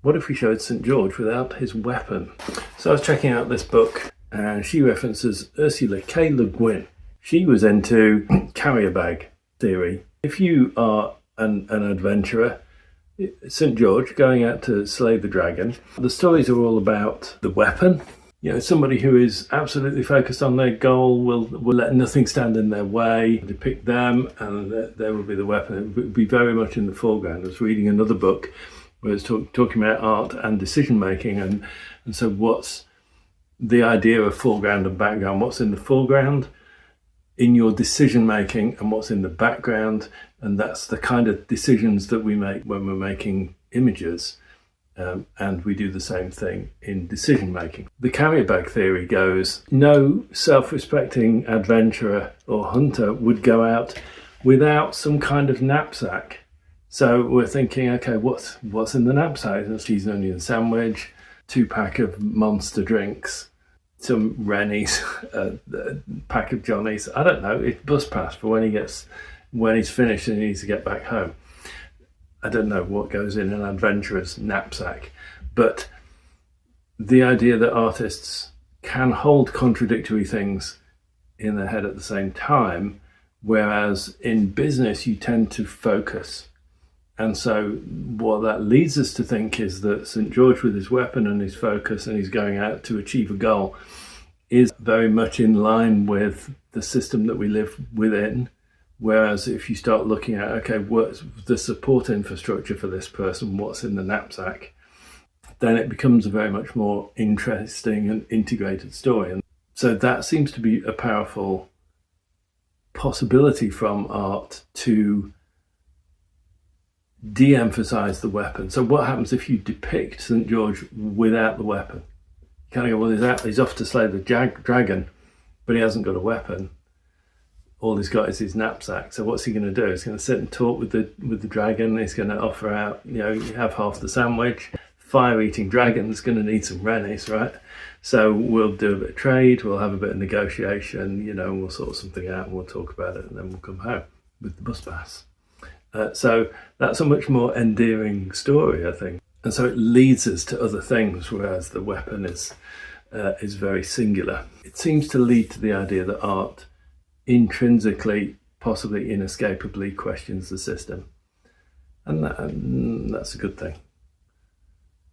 What if we showed St. George without his weapon? So I was checking out this book, and she references Ursula K. Le Guin. She was into carrier bag theory. If you are an adventurer, St. George going out to slay the dragon, the stories are all about the weapon. You know, somebody who is absolutely focused on their goal will let nothing stand in their way, depict them, and there will be the weapon. It will be very much in the foreground. I was reading another book where it's talking about art and decision making, and so what's the idea of foreground and background? What's in the foreground in your decision making, and what's in the background? And that's the kind of decisions that we make when we're making images. And we do the same thing in decision making. The carrier bag theory goes, no self-respecting adventurer or hunter would go out without some kind of knapsack. So we're thinking, okay, what's in the knapsack? A cheese and onion sandwich, 2-pack of Monster drinks, some Rennies, a pack of Johnnies. I don't know. It's bus pass for when he's finished and he needs to get back home. I don't know what goes in an adventurer's knapsack, but the idea that artists can hold contradictory things in their head at the same time, whereas in business you tend to focus. And so what that leads us to think is that St. George, with his weapon and his focus, and he's going out to achieve a goal, is very much in line with the system that we live within. Whereas if you start looking at, okay, what's the support infrastructure for this person, what's in the knapsack, then it becomes a very much more interesting and integrated story. And so that seems to be a powerful possibility from art to de-emphasize the weapon. So what happens if you depict St. George without the weapon? You kind of go, well, he's off to slay the dragon, but he hasn't got a weapon. All he's got is his knapsack. So what's he going to do? He's going to sit and talk with the dragon. He's going to offer out, you have half the sandwich. Fire-eating dragon's going to need some Rennies, right? So we'll do a bit of trade. We'll have a bit of negotiation. We'll sort something out and we'll talk about it, and then we'll come home with the bus pass. So that's a much more endearing story, I think. And so it leads us to other things, whereas the weapon is very singular. It seems to lead to the idea that art intrinsically, possibly inescapably, questions the system. And that's a good thing.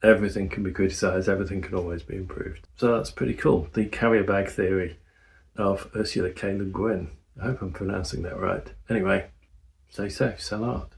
Everything can be criticised, everything can always be improved. So that's pretty cool. The carrier bag theory of Ursula K. Le Guin. I hope I'm pronouncing that right. Anyway, stay safe, sell art.